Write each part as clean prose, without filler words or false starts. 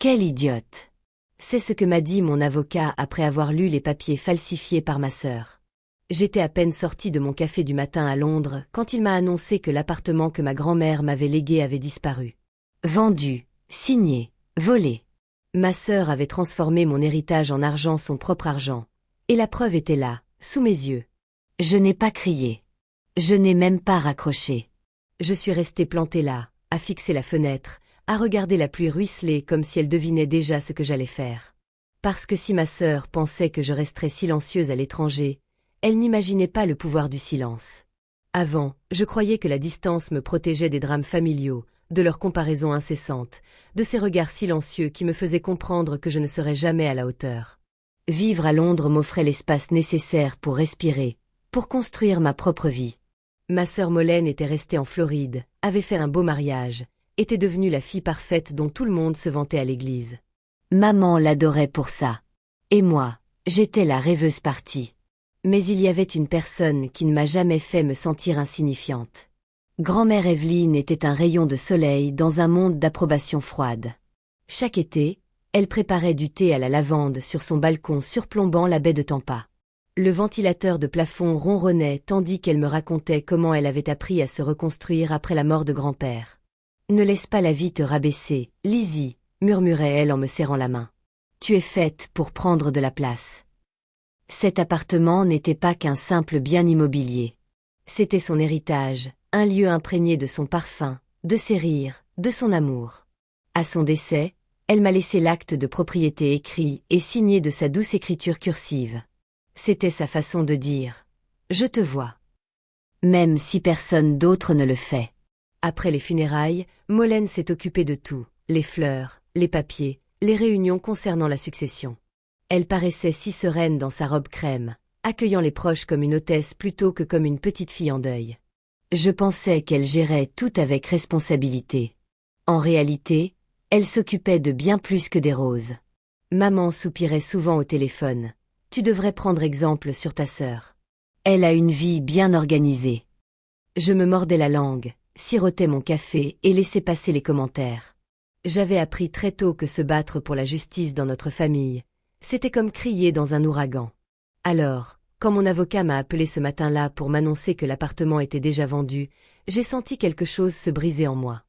Quelle idiote! C'est ce que m'a dit mon avocat après avoir lu les papiers falsifiés par ma sœur. J'étais à peine sortie de mon café du matin à Londres quand il m'a annoncé que l'appartement que ma grand-mère m'avait légué avait disparu. Vendu, signé, volé. Ma sœur avait transformé mon héritage en argent, son propre argent. Et la preuve était là, sous mes yeux. Je n'ai pas crié. Je n'ai même pas raccroché. Je suis restée plantée là, à fixer la fenêtre, à regarder la pluie ruisseler comme si elle devinait déjà ce que j'allais faire. Parce que si ma sœur pensait que je resterais silencieuse à l'étranger, elle n'imaginait pas le pouvoir du silence. Avant, je croyais que la distance me protégeait des drames familiaux, de leurs comparaisons incessantes, de ces regards silencieux qui me faisaient comprendre que je ne serais jamais à la hauteur. Vivre à Londres m'offrait l'espace nécessaire pour respirer, pour construire ma propre vie. Ma sœur Molène était restée en Floride, avait fait un beau mariage, était devenue la fille parfaite dont tout le monde se vantait à l'église. Maman l'adorait pour ça. Et moi, j'étais la rêveuse partie. Mais il y avait une personne qui ne m'a jamais fait me sentir insignifiante. Grand-mère Evelyne était un rayon de soleil dans un monde d'approbation froide. Chaque été, elle préparait du thé à la lavande sur son balcon surplombant la baie de Tampa. Le ventilateur de plafond ronronnait tandis qu'elle me racontait comment elle avait appris à se reconstruire après la mort de grand-père. « Ne laisse pas la vie te rabaisser, Lizzie », murmurait-elle en me serrant la main. « Tu es faite pour prendre de la place. » Cet appartement n'était pas qu'un simple bien immobilier. C'était son héritage, un lieu imprégné de son parfum, de ses rires, de son amour. À son décès, elle m'a laissé l'acte de propriété écrit et signé de sa douce écriture cursive. C'était sa façon de dire « Je te vois ». Même si personne d'autre ne le fait. Après les funérailles, Molène s'est occupée de tout, les fleurs, les papiers, les réunions concernant la succession. Elle paraissait si sereine dans sa robe crème, accueillant les proches comme une hôtesse plutôt que comme une petite fille en deuil. Je pensais qu'elle gérait tout avec responsabilité. En réalité, elle s'occupait de bien plus que des roses. Maman soupirait souvent au téléphone. « Tu devrais prendre exemple sur ta sœur. Elle a une vie bien organisée. » Je me mordais la langue, sirotais mon café et laissais passer les commentaires. J'avais appris très tôt que se battre pour la justice dans notre famille, c'était comme crier dans un ouragan. Alors, quand mon avocat m'a appelé ce matin-là pour m'annoncer que l'appartement était déjà vendu, j'ai senti quelque chose se briser en moi.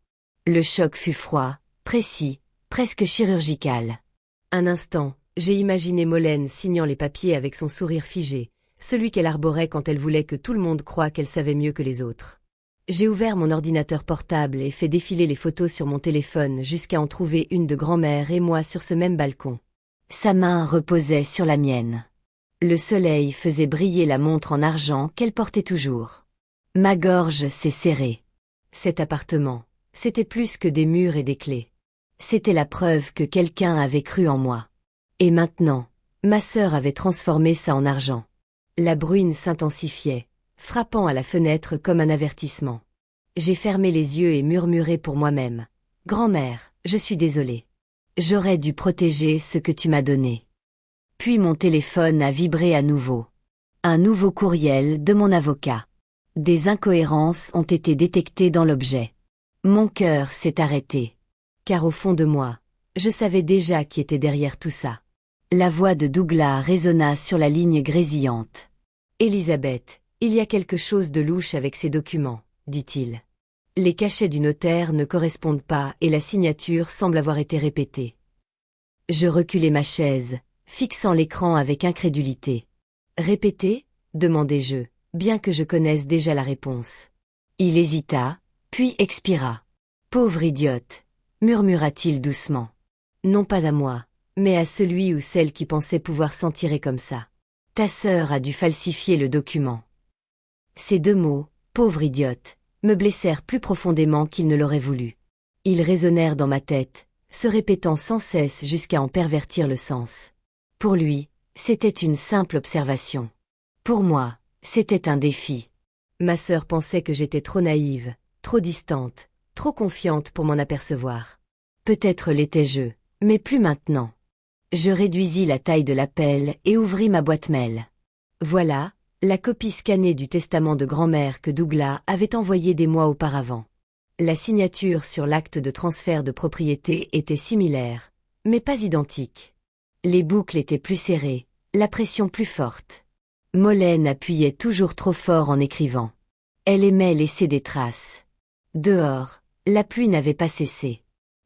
Le choc fut froid, précis, presque chirurgical. Un instant, j'ai imaginé Molène signant les papiers avec son sourire figé, celui qu'elle arborait quand elle voulait que tout le monde croie qu'elle savait mieux que les autres. J'ai ouvert mon ordinateur portable et fait défiler les photos sur mon téléphone jusqu'à en trouver une de grand-mère et moi sur ce même balcon. Sa main reposait sur la mienne. Le soleil faisait briller la montre en argent qu'elle portait toujours. Ma gorge s'est serrée. Cet appartement, c'était plus que des murs et des clés. C'était la preuve que quelqu'un avait cru en moi. Et maintenant, ma sœur avait transformé ça en argent. La bruine s'intensifiait, frappant à la fenêtre comme un avertissement. J'ai fermé les yeux et murmuré pour moi-même. « Grand-mère, je suis désolée. J'aurais dû protéger ce que tu m'as donné. » Puis mon téléphone a vibré à nouveau. Un nouveau courriel de mon avocat. Des incohérences ont été détectées dans l'objet. Mon cœur s'est arrêté. Car au fond de moi, je savais déjà qui était derrière tout ça. La voix de Douglas résonna sur la ligne grésillante. « Elisabeth, il y a quelque chose de louche avec ces documents, » dit-il. Les cachets du notaire ne correspondent pas et la signature semble avoir été répétée. Je reculai ma chaise, fixant l'écran avec incrédulité. « Répétée » demandai-je, bien que je connaisse déjà la réponse. Il hésita, puis expira. « Pauvre idiote » murmura-t-il doucement. Non pas à moi, mais à celui ou celle qui pensait pouvoir s'en tirer comme ça. Ta sœur a dû falsifier le document. Ces deux mots, pauvre idiote, me blessèrent plus profondément qu'ils ne l'auraient voulu. Ils résonnèrent dans ma tête, se répétant sans cesse jusqu'à en pervertir le sens. Pour lui, c'était une simple observation. Pour moi, c'était un défi. Ma sœur pensait que j'étais trop naïve, trop distante, trop confiante pour m'en apercevoir. Peut-être l'étais-je, mais plus maintenant. Je réduisis la taille de l'appel et ouvris ma boîte mail. Voilà, la copie scannée du testament de grand-mère que Douglas avait envoyé des mois auparavant. La signature sur l'acte de transfert de propriété était similaire, mais pas identiques. Les boucles étaient plus serrées, la pression plus forte. Molène appuyait toujours trop fort en écrivant. Elle aimait laisser des traces. Dehors, la pluie n'avait pas cessé.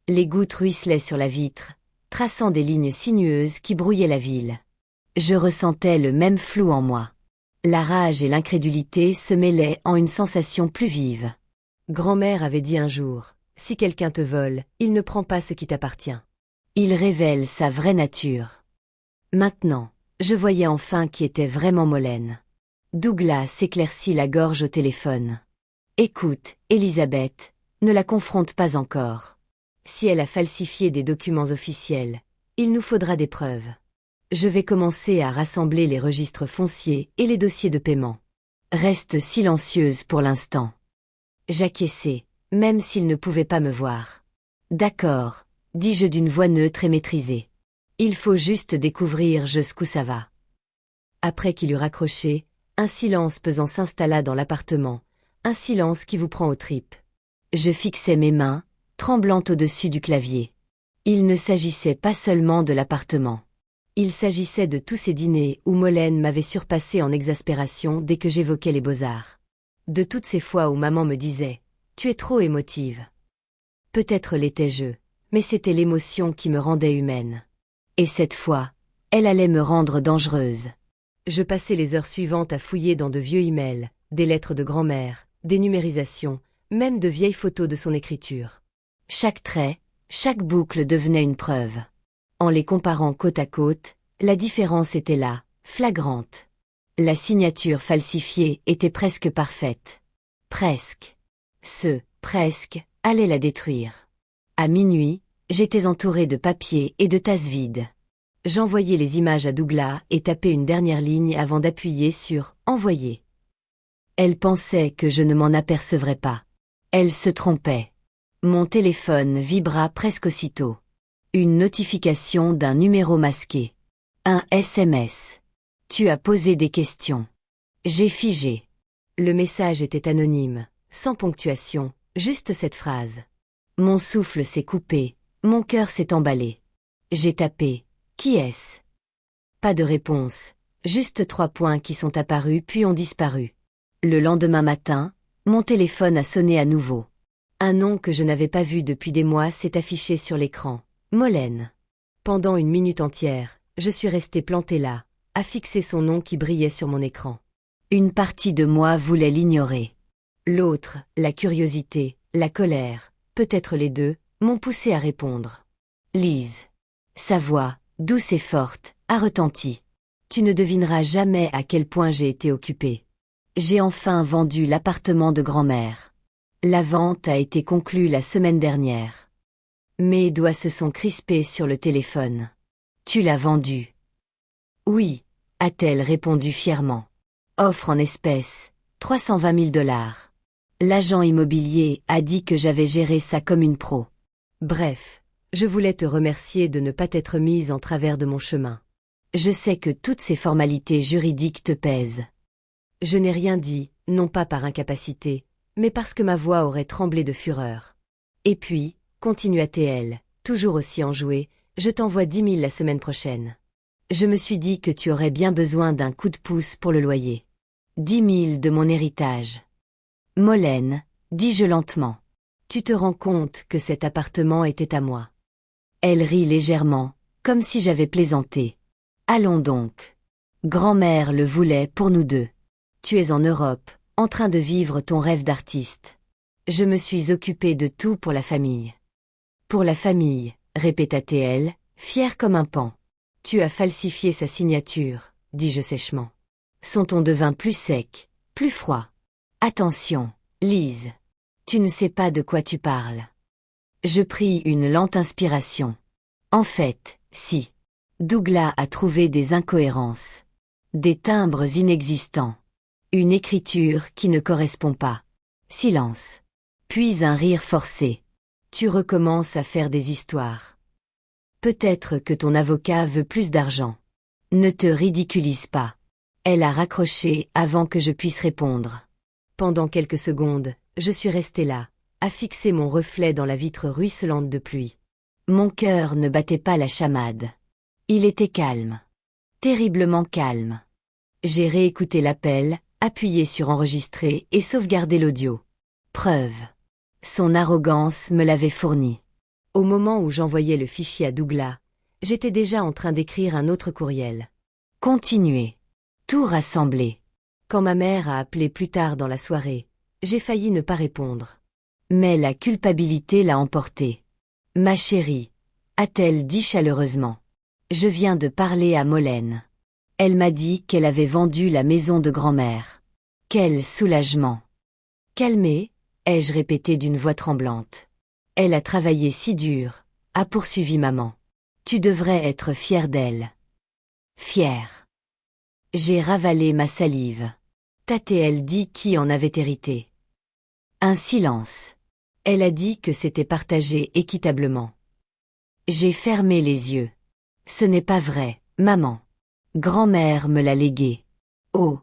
Les gouttes ruisselaient sur la vitre, traçant des lignes sinueuses qui brouillaient la ville. Je ressentais le même flou en moi. La rage et l'incrédulité se mêlaient en une sensation plus vive. Grand-mère avait dit un jour, « Si quelqu'un te vole, il ne prend pas ce qui t'appartient. Il révèle sa vraie nature. » Maintenant, je voyais enfin qui était vraiment Molène. Douglas s'éclaircit la gorge au téléphone. « Écoute, Elisabeth, ne la confronte pas encore. Si elle a falsifié des documents officiels, il nous faudra des preuves. Je vais commencer à rassembler les registres fonciers et les dossiers de paiement. Reste silencieuse pour l'instant. » J'acquiesçai, même s'il ne pouvait pas me voir. « D'accord, » dis-je d'une voix neutre et maîtrisée. « Il faut juste découvrir jusqu'où ça va. » Après qu'il eut raccroché, un silence pesant s'installa dans l'appartement, un silence qui vous prend aux tripes. Je fixais mes mains, tremblantes au-dessus du clavier. Il ne s'agissait pas seulement de l'appartement. Il s'agissait de tous ces dîners où Molène m'avait surpassé en exaspération dès que j'évoquais les beaux-arts. De toutes ces fois où maman me disait « Tu es trop émotive ». Peut-être l'étais-je, mais c'était l'émotion qui me rendait humaine. Et cette fois, elle allait me rendre dangereuse. Je passais les heures suivantes à fouiller dans de vieux emails, des lettres de grand-mère, des numérisations, même de vieilles photos de son écriture. Chaque trait, chaque boucle devenait une preuve. En les comparant côte à côte, la différence était là, flagrante. La signature falsifiée était presque parfaite. Presque. Ce « presque » allait la détruire. À minuit, j'étais entourée de papiers et de tasses vides. J'envoyais les images à Douglas et tapais une dernière ligne avant d'appuyer sur « Envoyer ». Elle pensait que je ne m'en apercevrais pas. Elle se trompait. Mon téléphone vibra presque aussitôt. Une notification d'un numéro masqué. Un SMS. « Tu as posé des questions. » J'ai figé. Le message était anonyme, sans ponctuation, juste cette phrase. Mon souffle s'est coupé, mon cœur s'est emballé. J'ai tapé « Qui est-ce ?» Pas de réponse, juste 3 points qui sont apparus puis ont disparu. Le lendemain matin, mon téléphone a sonné à nouveau. Un nom que je n'avais pas vu depuis des mois s'est affiché sur l'écran. Molène. Pendant une minute entière, je suis restée plantée là, à fixer son nom qui brillait sur mon écran. Une partie de moi voulait l'ignorer. L'autre, la curiosité, la colère, peut-être les deux, m'ont poussé à répondre. Lise. Sa voix, douce et forte, a retenti. Tu ne devineras jamais à quel point j'ai été occupée. J'ai enfin vendu l'appartement de grand-mère. La vente a été conclue la semaine dernière. Mes doigts se sont crispés sur le téléphone. Tu l'as vendu. Oui, a-t-elle répondu fièrement. Offre en espèces, 320 000 $. L'agent immobilier a dit que j'avais géré ça comme une pro. Bref, je voulais te remercier de ne pas t'être mise en travers de mon chemin. Je sais que toutes ces formalités juridiques te pèsent. Je n'ai rien dit, non pas par incapacité, mais parce que ma voix aurait tremblé de fureur. Et puis, continua-t-elle, toujours aussi enjouée, je t'envoie 10 000 la semaine prochaine. Je me suis dit que tu aurais bien besoin d'un coup de pouce pour le loyer. 10 000 de mon héritage. Molène, dis-je lentement. Tu te rends compte que cet appartement était à moi. Elle rit légèrement, comme si j'avais plaisanté. Allons donc. Grand-mère le voulait pour nous deux. Tu es en Europe, en train de vivre ton rêve d'artiste. Je me suis occupée de tout pour la famille. Pour la famille, répéta-t-elle, fière comme un paon. Tu as falsifié sa signature, dis-je sèchement. Son ton devint plus sec, plus froid. Attention, Lise. Tu ne sais pas de quoi tu parles. Je pris une lente inspiration. En fait, si. Douglas a trouvé des incohérences. Des timbres inexistants. Une écriture qui ne correspond pas. Silence. Puis un rire forcé. Tu recommences à faire des histoires. Peut-être que ton avocat veut plus d'argent. Ne te ridiculise pas. Elle a raccroché avant que je puisse répondre. Pendant quelques secondes, je suis restée là, à fixer mon reflet dans la vitre ruisselante de pluie. Mon cœur ne battait pas la chamade. Il était calme. Terriblement calme. J'ai réécouté l'appel, appuyé sur enregistrer et sauvegardé l'audio. Preuve. Son arrogance me l'avait fourni. Au moment où j'envoyais le fichier à Douglas, j'étais déjà en train d'écrire un autre courriel. Continuer. Tout rassembler. Quand ma mère a appelé plus tard dans la soirée, j'ai failli ne pas répondre. Mais la culpabilité l'a emporté. Ma chérie, a-t-elle dit chaleureusement. Je viens de parler à Molène. Elle m'a dit qu'elle avait vendu la maison de grand-mère. Quel soulagement. Calmez, ai-je répété d'une voix tremblante. Elle a travaillé si dur, a poursuivi maman. Tu devrais être fière d'elle. Fière. J'ai ravalé ma salive. Tâté-elle dit qui en avait hérité. Un silence. Elle a dit que c'était partagé équitablement. J'ai fermé les yeux. Ce n'est pas vrai, maman. Grand-mère me l'a légué. Oh,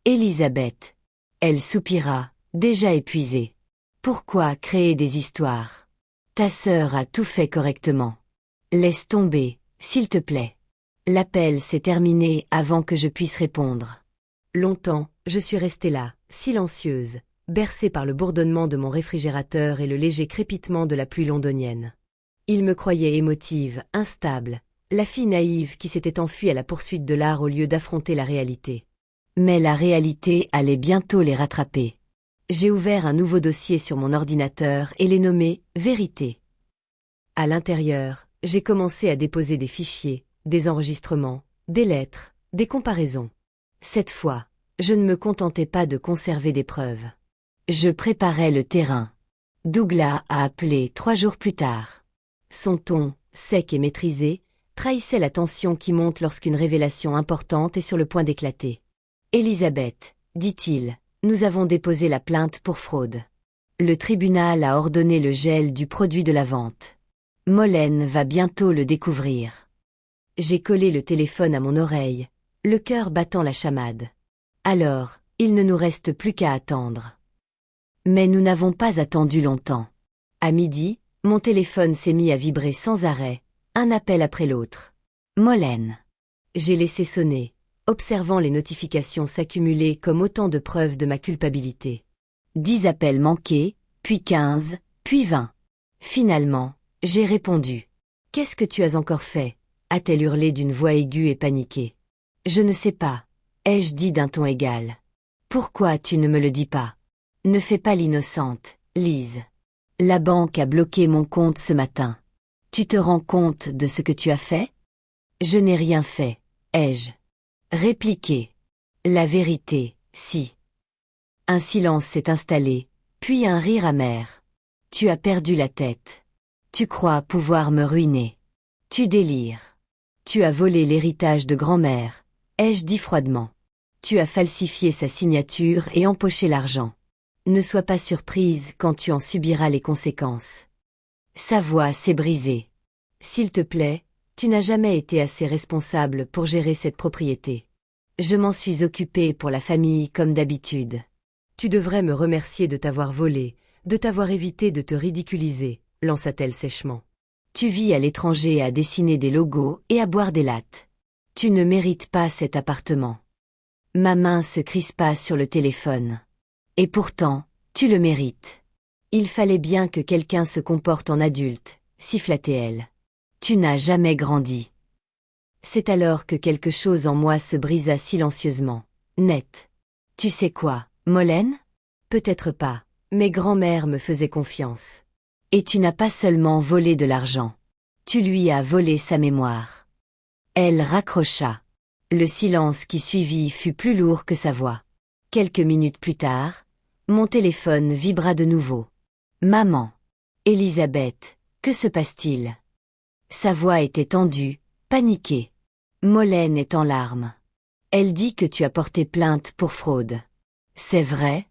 Elisabeth. Elle soupira, déjà épuisée. Pourquoi créer des histoires? Ta sœur a tout fait correctement. Laisse tomber, s'il te plaît. L'appel s'est terminé avant que je puisse répondre. Longtemps, je suis restée là, silencieuse, bercée par le bourdonnement de mon réfrigérateur et le léger crépitement de la pluie londonienne. Il me croyait émotive, instable, la fille naïve qui s'était enfuie à la poursuite de l'art au lieu d'affronter la réalité. Mais la réalité allait bientôt les rattraper. J'ai ouvert un nouveau dossier sur mon ordinateur et l'ai nommé « Vérité ». À l'intérieur, j'ai commencé à déposer des fichiers, des enregistrements, des lettres, des comparaisons. Cette fois, je ne me contentais pas de conserver des preuves. Je préparais le terrain. Douglas a appelé 3 jours plus tard. Son ton, sec et maîtrisé, trahissait la tension qui monte lorsqu'une révélation importante est sur le point d'éclater. « Elisabeth, dit-il, nous avons déposé la plainte pour fraude. Le tribunal a ordonné le gel du produit de la vente. Molène va bientôt le découvrir. » J'ai collé le téléphone à mon oreille, le cœur battant la chamade. Alors, il ne nous reste plus qu'à attendre. Mais nous n'avons pas attendu longtemps. À midi, mon téléphone s'est mis à vibrer sans arrêt, un appel après l'autre. Molène. J'ai laissé sonner, observant les notifications s'accumuler comme autant de preuves de ma culpabilité. 10 appels manqués, puis 15, puis 20. Finalement, j'ai répondu. « Qu'est-ce que tu as encore fait ?» a-t-elle hurlé d'une voix aiguë et paniquée. « Je ne sais pas, » ai-je dit d'un ton égal. « Pourquoi tu ne me le dis pas? Ne fais pas l'innocente, Lise. La banque a bloqué mon compte ce matin. Tu te rends compte de ce que tu as fait? » Je n'ai rien fait, ai-je répliqué. La vérité, si. Un silence s'est installé, puis un rire amer. Tu as perdu la tête. Tu crois pouvoir me ruiner. Tu délires. Tu as volé l'héritage de grand-mère, ai-je dit froidement. Tu as falsifié sa signature et empoché l'argent. Ne sois pas surprise quand tu en subiras les conséquences. Sa voix s'est brisée. S'il te plaît, tu n'as jamais été assez responsable pour gérer cette propriété. Je m'en suis occupée pour la famille comme d'habitude. Tu devrais me remercier de t'avoir volé, de t'avoir évité de te ridiculiser, lança-t-elle sèchement. Tu vis à l'étranger à dessiner des logos et à boire des lattes. Tu ne mérites pas cet appartement. Ma main se crispa sur le téléphone. Et pourtant, tu le mérites. Il fallait bien que quelqu'un se comporte en adulte, siffla-t-elle. Tu n'as jamais grandi. C'est alors que quelque chose en moi se brisa silencieusement, net. Tu sais quoi, Molène? Peut-être pas, mais grand-mère me faisait confiance. Et tu n'as pas seulement volé de l'argent. Tu lui as volé sa mémoire. Elle raccrocha. Le silence qui suivit fut plus lourd que sa voix. Quelques minutes plus tard, mon téléphone vibra de nouveau. Maman. Elisabeth, que se passe-t-il? Sa voix était tendue, paniquée. Molène est en larmes. Elle dit que tu as porté plainte pour fraude. C'est vrai?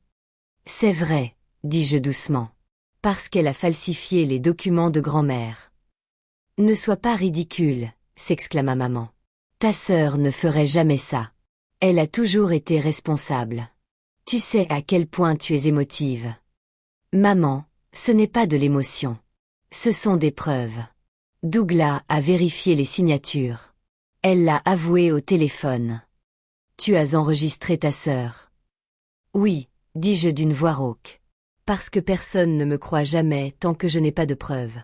C'est vrai, dis-je doucement. Parce qu'elle a falsifié les documents de grand-mère. Ne sois pas ridicule, s'exclama maman. Ta sœur ne ferait jamais ça. Elle a toujours été responsable. Tu sais à quel point tu es émotive. Maman, ce n'est pas de l'émotion. Ce sont des preuves. Douglas a vérifié les signatures. Elle l'a avoué au téléphone. Tu as enregistré ta sœur. Oui, dis-je d'une voix rauque. Parce que personne ne me croit jamais tant que je n'ai pas de preuves.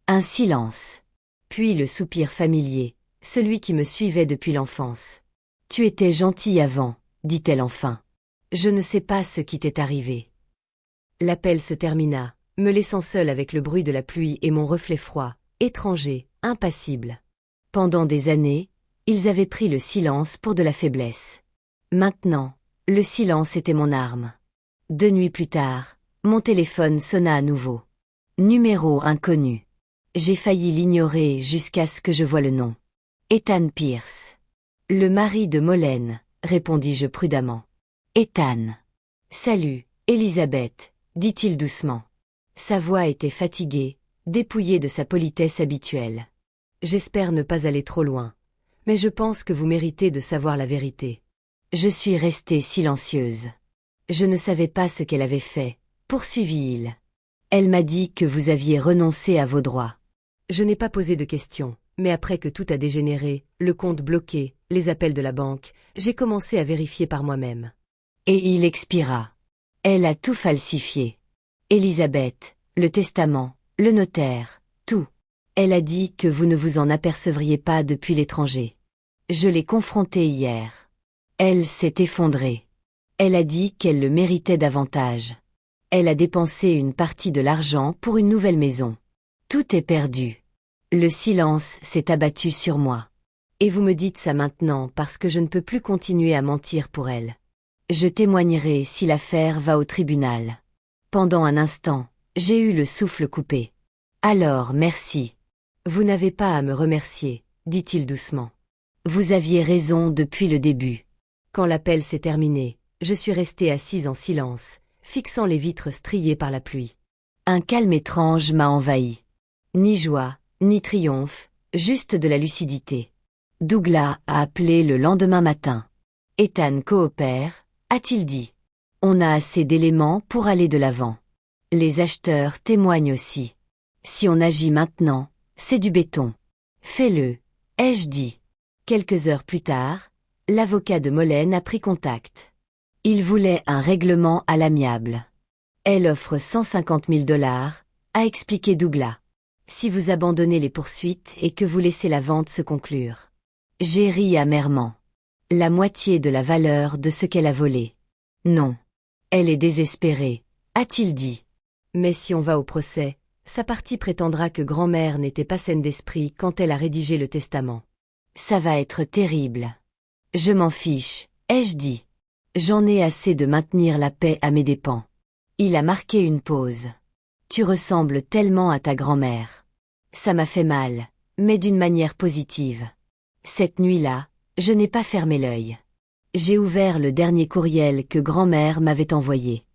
Un silence. Puis le soupir familier, celui qui me suivait depuis l'enfance. Tu étais gentil avant, dit-elle enfin. Je ne sais pas ce qui t'est arrivé. L'appel se termina, me laissant seule avec le bruit de la pluie et mon reflet froid, étranger, impassible. Pendant des années, ils avaient pris le silence pour de la faiblesse. Maintenant, le silence était mon arme. 2 nuits plus tard, mon téléphone sonna à nouveau. Numéro inconnu. J'ai failli l'ignorer jusqu'à ce que je voie le nom. Ethan Pierce. Le mari de Molène, répondis-je prudemment. Ethan. Salut, Elisabeth, dit-il doucement. Sa voix était fatiguée, dépouillée de sa politesse habituelle. J'espère ne pas aller trop loin, mais je pense que vous méritez de savoir la vérité. Je suis restée silencieuse. Je ne savais pas ce qu'elle avait fait, poursuivit-il. Elle m'a dit que vous aviez renoncé à vos droits. Je n'ai pas posé de questions, mais après que tout a dégénéré, le compte bloqué, les appels de la banque, j'ai commencé à vérifier par moi-même. Et il expira. Elle a tout falsifié. Elisabeth, le testament, le notaire, tout. Elle a dit que vous ne vous en apercevriez pas depuis l'étranger. Je l'ai confrontée hier. Elle s'est effondrée. Elle a dit qu'elle le méritait davantage. Elle a dépensé une partie de l'argent pour une nouvelle maison. Tout est perdu. Le silence s'est abattu sur moi. Et vous me dites ça maintenant parce que je ne peux plus continuer à mentir pour elle. Je témoignerai si l'affaire va au tribunal. Pendant un instant, j'ai eu le souffle coupé. Alors, merci. Vous n'avez pas à me remercier, dit-il doucement. Vous aviez raison depuis le début. Quand l'appel s'est terminé, je suis restée assise en silence, fixant les vitres striées par la pluie. Un calme étrange m'a envahi. Ni joie, ni triomphe, juste de la lucidité. Douglas a appelé le lendemain matin. Ethan coopère, a-t-il dit. On a assez d'éléments pour aller de l'avant. Les acheteurs témoignent aussi. Si on agit maintenant, c'est du béton. Fais-le, ai-je dit. Quelques heures plus tard, l'avocat de Molène a pris contact. Il voulait un règlement à l'amiable. Elle offre 150 000 $, a expliqué Douglas. Si vous abandonnez les poursuites et que vous laissez la vente se conclure. J'ai ri amèrement. La moitié de la valeur de ce qu'elle a volé. Non. Elle est désespérée, a-t-il dit. Mais si on va au procès, sa partie prétendra que grand-mère n'était pas saine d'esprit quand elle a rédigé le testament. Ça va être terrible. Je m'en fiche, ai-je dit. J'en ai assez de maintenir la paix à mes dépens. Il a marqué une pause. Tu ressembles tellement à ta grand-mère. Ça m'a fait mal, mais d'une manière positive. Cette nuit-là, je n'ai pas fermé l'œil. J'ai ouvert le dernier courriel que grand-mère m'avait envoyé.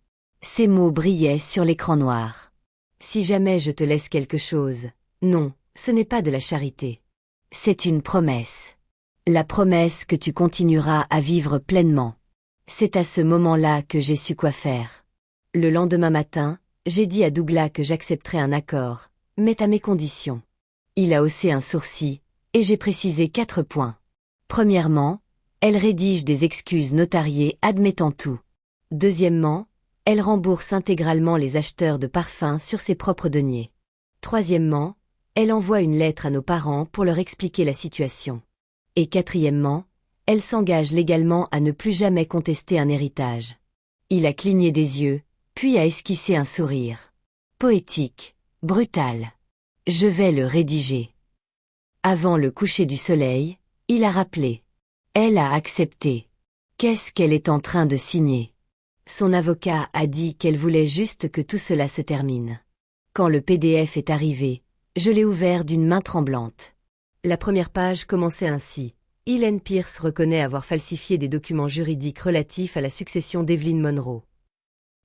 Ces mots brillaient sur l'écran noir. Si jamais je te laisse quelque chose, non, ce n'est pas de la charité. C'est une promesse. La promesse que tu continueras à vivre pleinement. C'est à ce moment-là que j'ai su quoi faire. Le lendemain matin, j'ai dit à Douglas que j'accepterais un accord, mais à mes conditions. Il a haussé un sourcil, et j'ai précisé 4 points. Premièrement, elle rédige des excuses notariées admettant tout. Deuxièmement, elle rembourse intégralement les acheteurs de parfums sur ses propres deniers. Troisièmement, elle envoie une lettre à nos parents pour leur expliquer la situation. Et quatrièmement, elle s'engage légalement à ne plus jamais contester un héritage. Il a cligné des yeux, puis a esquissé un sourire. Poétique, brutal. Je vais le rédiger. Avant le coucher du soleil, il a rappelé. Elle a accepté. Qu'est-ce qu'elle est en train de signer? Son avocat a dit qu'elle voulait juste que tout cela se termine. Quand le PDF est arrivé, je l'ai ouvert d'une main tremblante. La première page commençait ainsi. Ethan Pierce reconnaît avoir falsifié des documents juridiques relatifs à la succession d'Evelyn Monroe.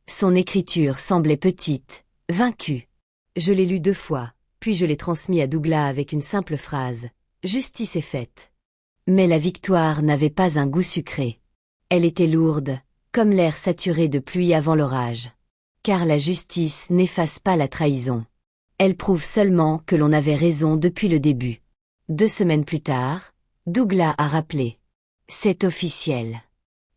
Son écriture semblait petite, vaincue. Je l'ai lu 2 fois, puis je l'ai transmis à Douglas avec une simple phrase. Justice est faite. Mais la victoire n'avait pas un goût sucré. Elle était lourde, comme l'air saturé de pluie avant l'orage. Car la justice n'efface pas la trahison. Elle prouve seulement que l'on avait raison depuis le début. 2 semaines plus tard, Douglas a rappelé. C'est officiel.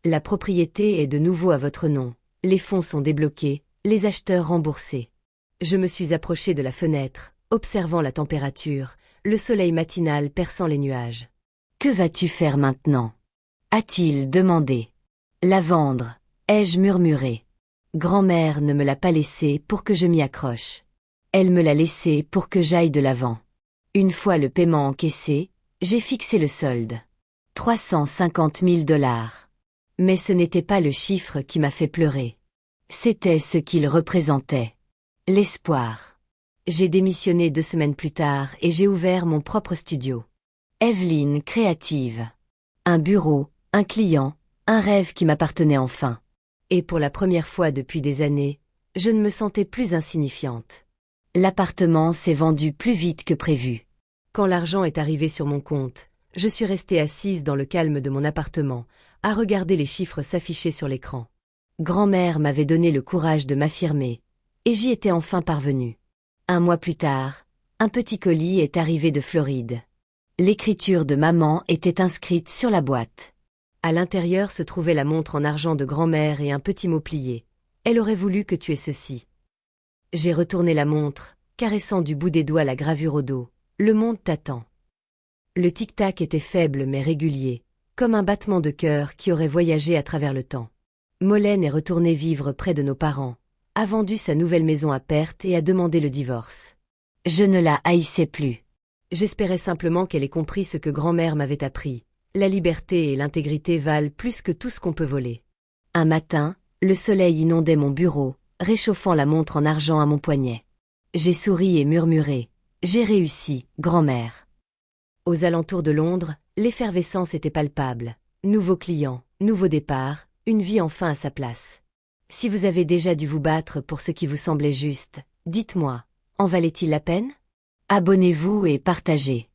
La propriété est de nouveau à votre nom. Les fonds sont débloqués, les acheteurs remboursés. Je me suis approché de la fenêtre, observant la température, le soleil matinal perçant les nuages. Que vas-tu faire maintenant? A-t-il demandé. La vendre, ai-je murmuré. Grand-mère ne me l'a pas laissée pour que je m'y accroche. Elle me l'a laissée pour que j'aille de l'avant. Une fois le paiement encaissé, j'ai fixé le solde. 350 000 $. Mais ce n'était pas le chiffre qui m'a fait pleurer. C'était ce qu'il représentait. L'espoir. J'ai démissionné 2 semaines plus tard et j'ai ouvert mon propre studio. Evelyne créative. Un bureau, un client, un rêve qui m'appartenait enfin. Et pour la première fois depuis des années, je ne me sentais plus insignifiante. L'appartement s'est vendu plus vite que prévu. Quand l'argent est arrivé sur mon compte, je suis restée assise dans le calme de mon appartement, à regarder les chiffres s'afficher sur l'écran. Grand-mère m'avait donné le courage de m'affirmer, et j'y étais enfin parvenue. 1 mois plus tard, un petit colis est arrivé de Floride. L'écriture de maman était inscrite sur la boîte. À l'intérieur se trouvait la montre en argent de grand-mère et un petit mot plié. Elle aurait voulu que tu aies ceci. J'ai retourné la montre, caressant du bout des doigts la gravure au dos. Le monde t'attend. Le tic-tac était faible mais régulier, comme un battement de cœur qui aurait voyagé à travers le temps. Molène est retournée vivre près de nos parents, a vendu sa nouvelle maison à perte et a demandé le divorce. Je ne la haïssais plus. J'espérais simplement qu'elle ait compris ce que grand-mère m'avait appris. La liberté et l'intégrité valent plus que tout ce qu'on peut voler. Un matin, le soleil inondait mon bureau, réchauffant la montre en argent à mon poignet. J'ai souri et murmuré. J'ai réussi, grand-mère. Aux alentours de Londres, l'effervescence était palpable. Nouveaux clients, nouveau départ, une vie enfin à sa place. Si vous avez déjà dû vous battre pour ce qui vous semblait juste, dites-moi, en valait-il la peine? Abonnez-vous et partagez.